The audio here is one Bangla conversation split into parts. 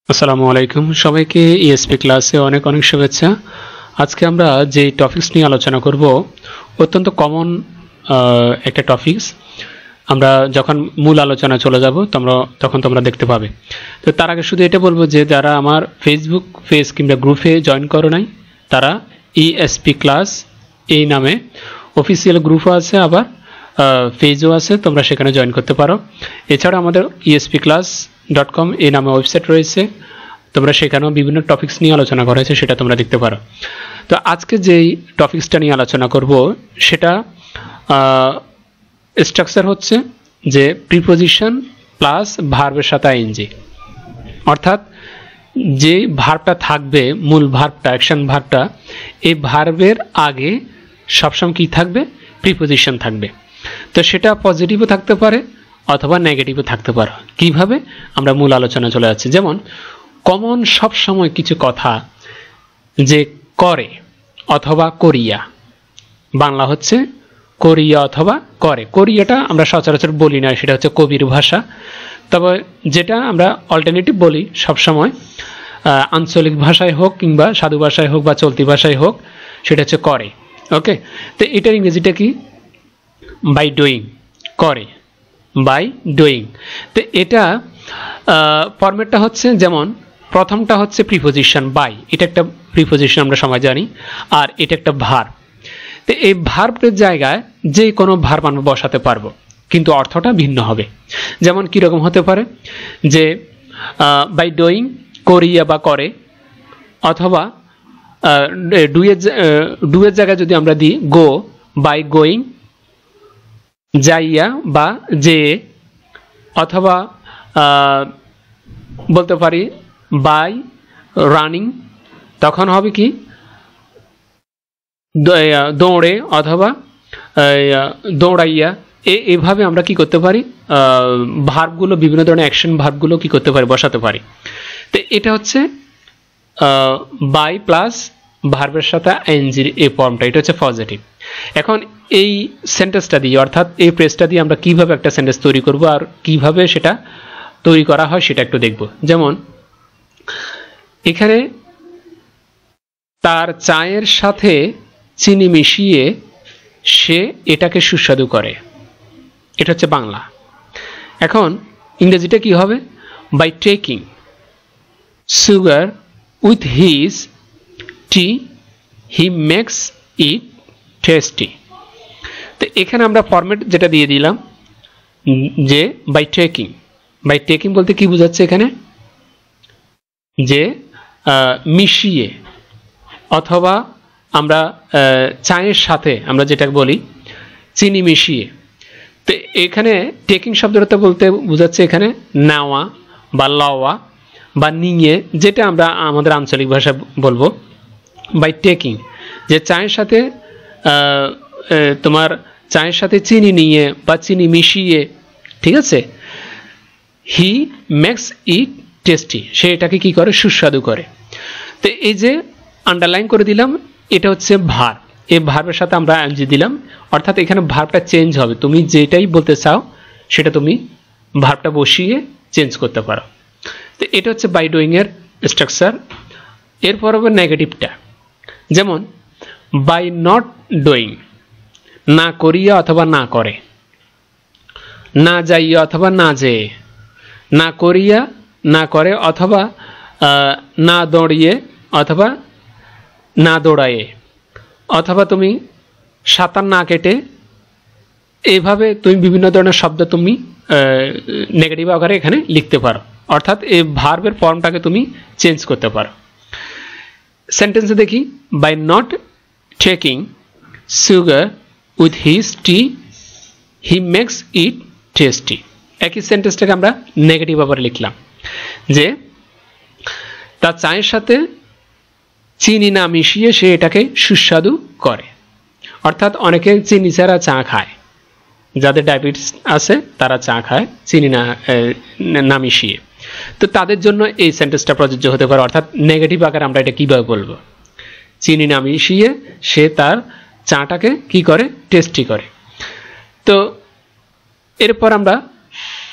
আসসালামু আলাইকুম সবাইকে ইএসপি ক্লাসে অনেক অনেক শুভেচ্ছা। আজকে আমরা যে টপিকস নিয়ে আলোচনা করব অত্যন্ত কমন একটা টপিকস। আমরা যখন মূল আলোচনা চলে যাব তখন তোমরা দেখতে পাবে। তো তার আগে শুধু এটা বলবো যে যারা আমার ফেসবুক পেজ কিংবা গ্রুপে জয়েন করো নাই তারা ইএসপি ক্লাস এই নামে অফিসিয়াল গ্রুপও আছে, আবার পেজও আছে, তোমরা সেখানে জয়েন করতে পারো। এছাড়া আমাদের espclass.com এই নামে ওয়েবসাইট রয়েছে, তোমরা সেখানেও বিভিন্ন টপিকস নিয়ে আলোচনা করা হয়েছে, সেটা তোমরা দেখতে পারো। তো আজকে যেই টপিকসটা নিয়ে আলোচনা করব সেটা স্ট্রাকচার হচ্ছে যে প্রিপোজিশন প্লাস ভার্বের সাথে আইএনজি, অর্থাৎ যে ভার্বটা থাকবে, মূল ভার্বটা, অ্যাকশন ভার্বটা, এই ভার্বের আগে সবসময় কি থাকবে? প্রিপোজিশন থাকবে। তো সেটা পজিটিভও থাকতে পারে অথবা নেগেটিভও থাকতে পারে। কিভাবে? আমরা মূল আলোচনা চলে যাচ্ছি। যেমন কমন সব সময় কিছু কথা যে করে অথবা করিয়া, বাংলা হচ্ছে করিয়া অথবা করে। করিয়াটা আমরা সচরাচর বলি না, সেটা হচ্ছে কবির ভাষা। তবে যেটা আমরা অল্টারনেটিভ বলি সবসময়, আঞ্চলিক ভাষায় হোক কিংবা সাধু ভাষায় হোক বা চলতি ভাষায় হোক, সেটা হচ্ছে করে। ওকে, তো এটার ইংরেজিটা কি? বাই ডুইং, করে, বাই ডুইং। তো এটা ফরম্যাটটা হচ্ছে, যেমন প্রথমটা হচ্ছে প্রিপোজিশন বাই, এটা একটা প্রিপোজিশন আমরা সবাই জানি, আর এটা একটা ভার্ব। তো এই ভার্বের জায়গায় যে কোনো ভার্ব আমরা বসাতে পারবো, কিন্তু অর্থটা ভিন্ন হবে। যেমন কীরকম হতে পারে? যে বাই ডুইং, করিয়া বা করে, অথবা ডুয়ের জায়গায় যদি আমরা দিই গো, বাই গোয়িং, যাইয়া বা যে, অথবা বলতে পারি বাই রানিং, তখন হবে কি? দৌড়ে অথবা দৌড়াইয়া। এইভাবে আমরা কি করতে পারি? ভার্বগুলো, বিভিন্ন ধরনের অ্যাকশন ভার্বগুলো কি করতে পারি? বসাতে পারি। তো এটা হচ্ছে বাই প্লাস ভার্বের সাথে আইএনজির এই ফর্মটা, এটা হচ্ছে পজিটিভ। এখন এই সেন্টেন্সটা দিয়ে, অর্থাৎ এই প্রেসটা দিয়ে আমরা কিভাবে একটা সেন্টেন্স তৈরি করব আর কিভাবে সেটা তৈরি করা হয় সেটা একটু দেখব। যেমন এখানে তার চায়ের সাথে চিনি মিশিয়ে সে এটাকে সুস্বাদু করে, এটা হচ্ছে বাংলা। এখন ইংরেজিটা কি হবে? By taking sugar with his tea he makes it tasty. তো এখানে আমরা ফরম্যাট যেটা দিয়ে দিলাম যে বাই টেকিং। বাই টেকিং বলতে কি বোঝাচ্ছে এখানে? যে মিশিয়ে, অথবা আমরা চায়ের সাথে আমরা যেটা বলি চিনি মিশিয়ে। তো এখানে টেকিং শব্দটা বলতে বোঝাচ্ছে এখানে নেওয়া বা লওয়া বা নিয়ে, যেটা আমরা আমাদের আঞ্চলিক ভাষায় বলবো বাই টেকিং। যে চায়ের সাথে তোমার চায়ের সাথে চিনি নিয়ে বা চিনি মিশিয়ে, ঠিক আছে? হি মেক্স ইট টেস্টি, সে এটাকে কি করে? সুস্বাদু করে। তো এই যে আন্ডারলাইন করে দিলাম, এটা হচ্ছে ভার্ব। এই ভার্বের সাথে আমরা আইএনজি দিলাম, অর্থাৎ এখানে ভার্বটা চেঞ্জ হবে। তুমি যেটাই বলতে চাও সেটা তুমি ভার্বটা বসিয়ে চেঞ্জ করতে পারো। তো এটা হচ্ছে বাই ডুইং এর স্ট্রাকচার। এরপর হবে নেগেটিভটা। যেমন বাই নট ডুইং, না করিয়া অথবা না করে, না যাইয়া অথবা না যেয়ে, না করিয়া না করে, অথবা না দৌড়িয়ে অথবা না দৌড়ায়ে, অথবা তুমি সাঁতার না কেটে। এইভাবে তুমি বিভিন্ন ধরনের শব্দ তুমি নেগেটিভ আকারে এখানে লিখতে পারো, অর্থাৎ এই ভার্বের ফর্মটাকে তুমি চেঞ্জ করতে পারো। সেন্টেন্সে দেখি, by not taking sugar with his tea he makes it tasty. একই সেন্টেন্সটাকে আমরা নেগেটিভ আবার লিখলাম যে তার চায়ের সাথে চিনি না মিশিয়ে সে এটাকে সুস্বাদু করে। অর্থাৎ অনেকে চিনি ছাড়া চা খায়, যাদের ডায়াবেটিস আছে তারা চা খায় চিনি না মিশিয়ে। তো তাদের জন্য এই সেন্টেন্সটা প্রযোজ্য হতে পারে। অর্থাৎ নেগেটিভ আকারে আমরা এটা কিভাবে বলবো? চিনি না মিশিয়ে সে তার চাটাকে কি করে? টেস্টি করে। তো এরপর আমরা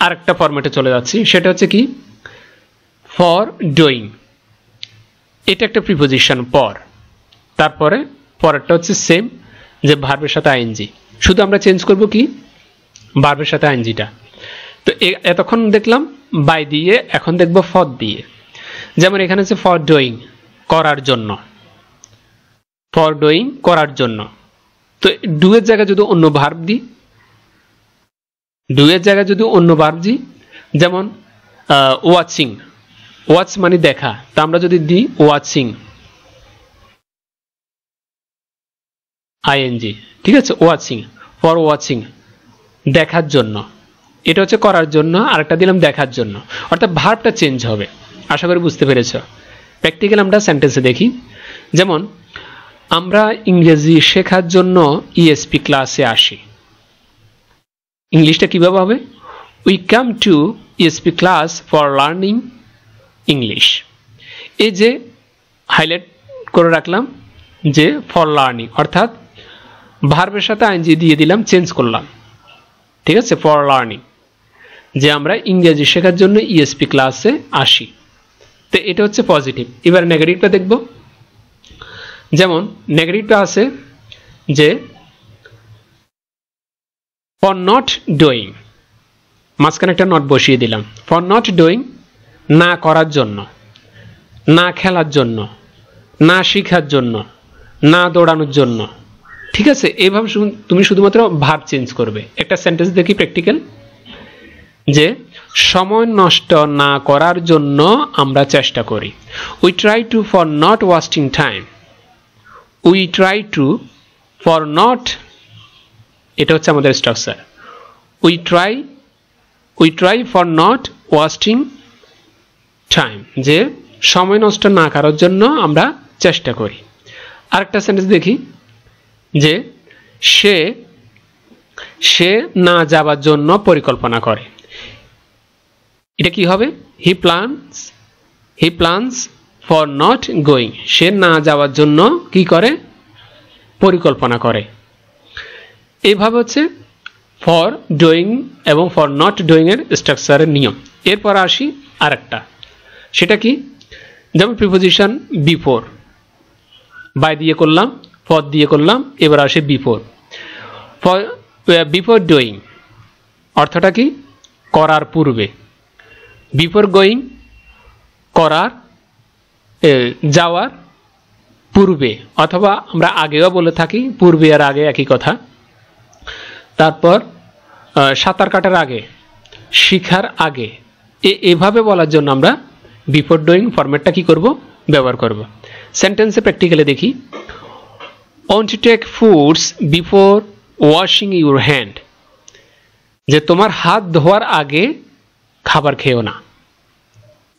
আরেকটা ফরম্যাটে চলে যাচ্ছি, সেটা হচ্ছে কি? ফর ডুইং, এটা একটা প্রিপোজিশন পর, তারপরে পরেরটা হচ্ছে সেম, যে ভার্বের সাথে আইএনজি, শুধু আমরা চেঞ্জ করব কি ভার্বের সাথে আইএনজিটা। তো এতক্ষণ দেখলাম বাই দিয়ে, এখন দেখব ফর দিয়ে। যেমন এখানে হচ্ছে ফর ডুইং, করার জন্য, ফর ডুইং করার জন্য। তো ডু এর জায়গায় যদি অন্য ভার্ব দিই, ডু এর জায়গায় যদি অন্য ভার্ব দিই, যেমন ওয়াচিং, ওয়াচ মানে দেখা, তা আমরা যদি দিই ওয়াচিং আইএনজি, ঠিক আছে, ওয়াচিং, ফর ওয়াচিং, দেখার জন্য, এটা হচ্ছে করার জন্য, আরেকটা দিলাম দেখার জন্য, অর্থাৎ ভার্বটা চেঞ্জ হবে। আশা করি বুঝতে পেরেছ। প্র্যাকটিক্যাল আমরা সেন্টেন্সে দেখি, যেমন আমরা ইংরেজি শেখার জন্য ইএসপি ক্লাসে আসি। ইংলিশটা কিভাবে হবে? We come to ESP class for learning English. এই যে হাইলাইট করে রাখলাম যে ফর লার্নিং, অর্থাৎ ভার্বের সাথে আইএনজি দিয়ে দিলাম, চেঞ্জ করলাম, ঠিক আছে, ফর লার্নিং, যে আমরা ইংরেজি শেখার জন্য ইএসপি ক্লাসে আসি। তো এটা হচ্ছে পজিটিভ। এবার নেগেটিভটা দেখব। যেমন নেগেটিভটা আছে যে ফর নট ডুইং, মাঝখানে একটা নট বসিয়ে দিলাম, ফর নট ডুইং, না করার জন্য, না খেলার জন্য, না শিখার জন্য, না দৌড়ানোর জন্য, ঠিক আছে। এইভাবে তুমি শুধুমাত্র ভার্ব চেঞ্জ করবে। একটা সেন্টেন্স দেখি প্র্যাকটিক্যাল, যে সময় নষ্ট না করার জন্য আমরা চেষ্টা করি। We try to for not wasting time, we try to for not, এটা হচ্ছে আমাদের structure, we try for not wasting time, যে সময় নষ্ট না করার জন্য আমরা চেষ্টা করি। আরেকটা সেন্টেন্স দেখি, যে সে না যাবার জন্য পরিকল্পনা করে। এটা কি হবে? হি প্ল্যানস ফর নট গোয়িং, সে না যাওয়ার জন্য কি করে? পরিকল্পনা করে। এইভাবে হচ্ছে ফর ডুইং এবং ফর নট ডুইং এর স্ট্রাকচারের নিয়ম। এরপর আসি আরেকটা, সেটা কি? যেমন প্রিপোজিশন বিফোর, বাই দিয়ে করলাম, ফর দিয়ে করলাম, এবার আসে বিফোর। বিফোর ডুইং অর্থটা কি? করার পূর্বে। বিফোর গোয়িং করার, যাওয়ার পূর্বে, অথবা আমরা আগেও বলে থাকি, পূর্বে আর আগে একই কথা। তারপর সাঁতার কাটার আগে, শিখার আগে, এভাবে বলার জন্য আমরা বিফোর ডুইং ফরম্যাটটা কি করব? ব্যবহার করব। সেন্টেন্সে প্র্যাকটিক্যালি দেখি, won't take foods before washing your hand, যে তোমার হাত ধোয়ার আগে খাবার খেও না।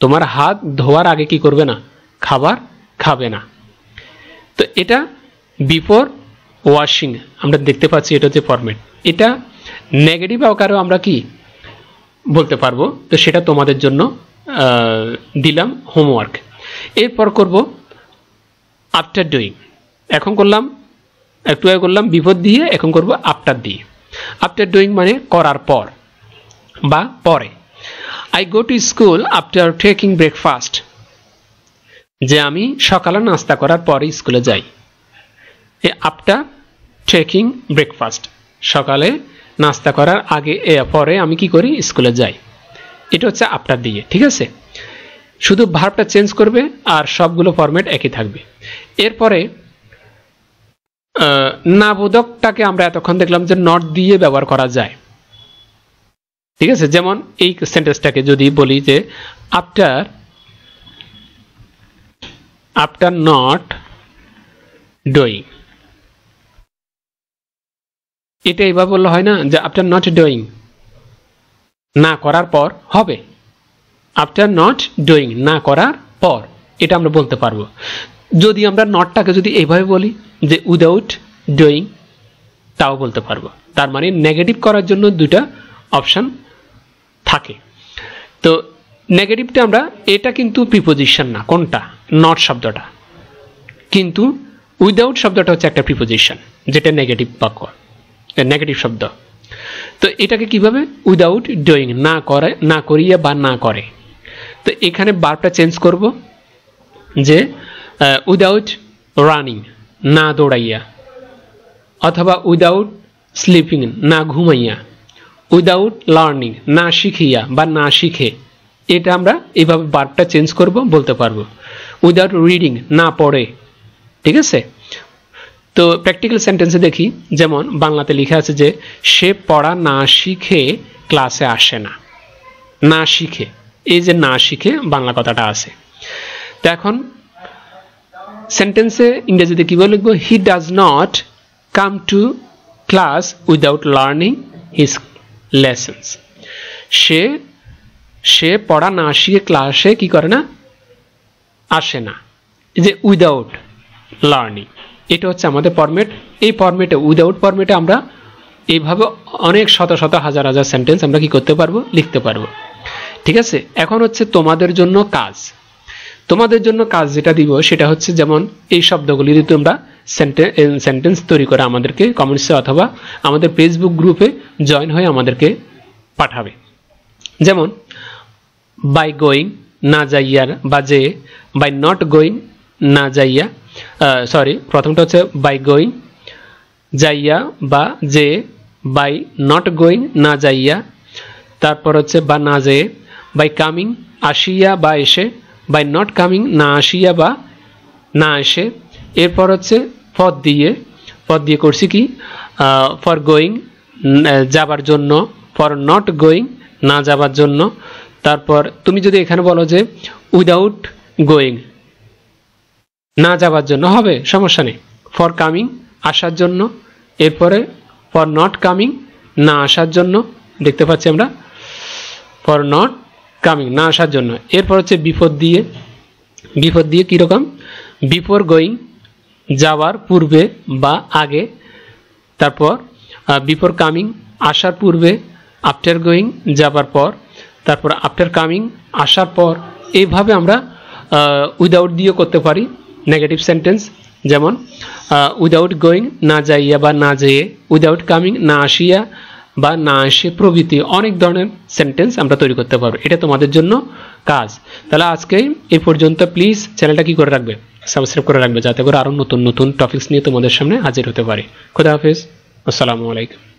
তোমার হাত ধোয়ার আগে কি করবে না? খাবার খাবে না। তো এটা বিফোর ওয়াশিং আমরা দেখতে পাচ্ছি, এটা হচ্ছে ফরম্যাট। এটা নেগেটিভ আকারেও আমরা কি বলতে পারবো, তো সেটা তোমাদের জন্য দিলাম হোমওয়ার্ক। এরপর করব আফটার ডুইং। এখন করলাম, একটু আগে করলাম বিফোর দিয়ে, এখন করব আফটার দিয়ে। আফটার ডুইং মানে করার পর বা পরে। I go to school after taking breakfast, যে আমি সকালে নাস্তা করার পরে স্কুলে যাই। আফটার টেকিং ব্রেকফাস্ট, সকালে নাস্তা করার আগে পরে আমি কি করি? স্কুলে যাই। এটা হচ্ছে আফটার দিয়ে, ঠিক আছে। শুধু ভার্বটা চেঞ্জ করবে আর সবগুলো ফরম্যাট একই থাকবে। এরপরে না বোধকটাকে আমরা এতক্ষণ দেখলাম যে নট দিয়ে ব্যবহার করা যায়, ঠিক আছে। যেমন এই সেন্টেন্সটাকে যদি বলি যে আফটার নট ডুইং, এটা এইভাবে বললে হয় না, যে আফটার নট ডুইং, না করার পর হবে। আফটার নট ডুইং, না করার পর, এটা আমরা বলতে পারবো। যদি আমরা নটটাকে যদি এইভাবে বলি যে উইদাউট ডুইং, তাও বলতে পারবো। তার মানে নেগেটিভ করার জন্য দুইটা অপশন থাকে। তো নেগেটিভটা আমরা, এটা কিন্তু প্রিপোজিশন না, কোনটা? নট শব্দটা, কিন্তু উইদাউট শব্দটা হচ্ছে একটা প্রিপোজিশন, যেটা নেগেটিভ বাক্য, নেগেটিভ শব্দ। তো এটাকে কিভাবে? উইদাউট ডুইং, না করে, না করিয়ে বা না করে। তো এখানে ভার্বটা চেঞ্জ করব যে উইদাউট রানিং, না দৌড়াইয়া, অথবা উইদাউট স্লিপিং, না ঘুমাইয়া, উইদাউট লার্নিং, না শিখিয়া বা না শিখে, এটা আমরা এইভাবে ভার্বটা চেঞ্জ করব, বলতে পারবো। উইদাউট রিডিং, না পড়ে, ঠিক আছে। তো প্র্যাকটিক্যাল সেন্টেন্সে দেখি, যেমন বাংলাতে লেখা আছে যে সে পড়া না শিখে ক্লাসে আসে না। না শিখে, এই যে না শিখে বাংলা কথাটা আছে। তো এখন সেন্টেন্সে ইংরেজিতে কিভাবে লিখবো? He does not come to class without learning his lessons. সে পড়া না শিখে ক্লাসে কি করে না? আসে না। এই যে উইদাউট লার্নিং, এটা হচ্ছে আমাদের ফরম্যাট। এই ফরম্যাটে, উইদাউট ফরম্যাটে আমরা এইভাবে অনেক শত শত হাজার হাজার সেন্টেন্স আমরা কি করতে পারবো? লিখতে পারবো, ঠিক আছে। এখন হচ্ছে তোমাদের জন্য কাজ। তোমাদের জন্য কাজ যেটা দিব সেটা হচ্ছে, যেমন এই শব্দগুলি যদি তোমরা সেন্টেন্স তৈরি করে আমাদেরকে কমেন্টসে অথবা আমাদের ফেসবুক গ্রুপে জয়েন হয়ে আমাদেরকে পাঠাবে। যেমন বাই গোয়িং, না যাইয়ার বা যে, বাই নট গোয়িং, না যাইয়া, সরি প্রথমটা হচ্ছে বাই গোয়িং, যাইয়া বা যে, বাই নট গোয়িং, না যাইয়া, তারপর হচ্ছে বা না যেয়ে, বাই কামিং, আসিয়া বা এসে, বাই নট কামিং, না আসিয়া বা না এসে। এরপর হচ্ছে পদ দিয়ে করছি কি? ফর গোয়িং, যাবার জন্য, ফর নট গোয়িং, না যাবার জন্য। তারপর তুমি যদি এখানে বলো যে উইদাউট গোয়িং, না যাবার জন্য, হবে, সমস্যা নেই। ফর কামিং, আসার জন্য। এরপরে ফর নট কামিং, না আসার জন্য, দেখতে পাচ্ছি আমরা ফর নট কামিং, না আসার জন্য। এরপর হচ্ছে বিফোর দিয়ে কীরকম? বিফোর গোয়িং, যাওয়ার পূর্বে বা আগে। তারপর বিফোর কামিং, আসার পূর্বে। আফটার গোয়িং, যাবার পর। তারপর আফটার কামিং, আসার পর। এইভাবে আমরা উইদাউট দিয়ে করতে পারি নেগেটিভ সেন্টেন্স। যেমন উইদাউট গোয়িং, না যাইয়া বা না যেয়ে, উইদাউট কামিং, না আসিয়া বা না এসে প্রভৃতি অনেক ধরনের সেন্টেন্স আমরা তৈরি করতে পারবো। এটা তোমাদের জন্য কাজ। তাহলে আজকে এই পর্যন্ত। প্লিজ চ্যানেলটা কি করে রাখবে? সাবস্ক্রাইব করে রাখবে, যাতে করে আরও নতুন নতুন টপিকস নিয়ে তোমাদের সামনে হাজির হতে পারি। খোদা হাফেজ, আসসালামু আলাইকুম।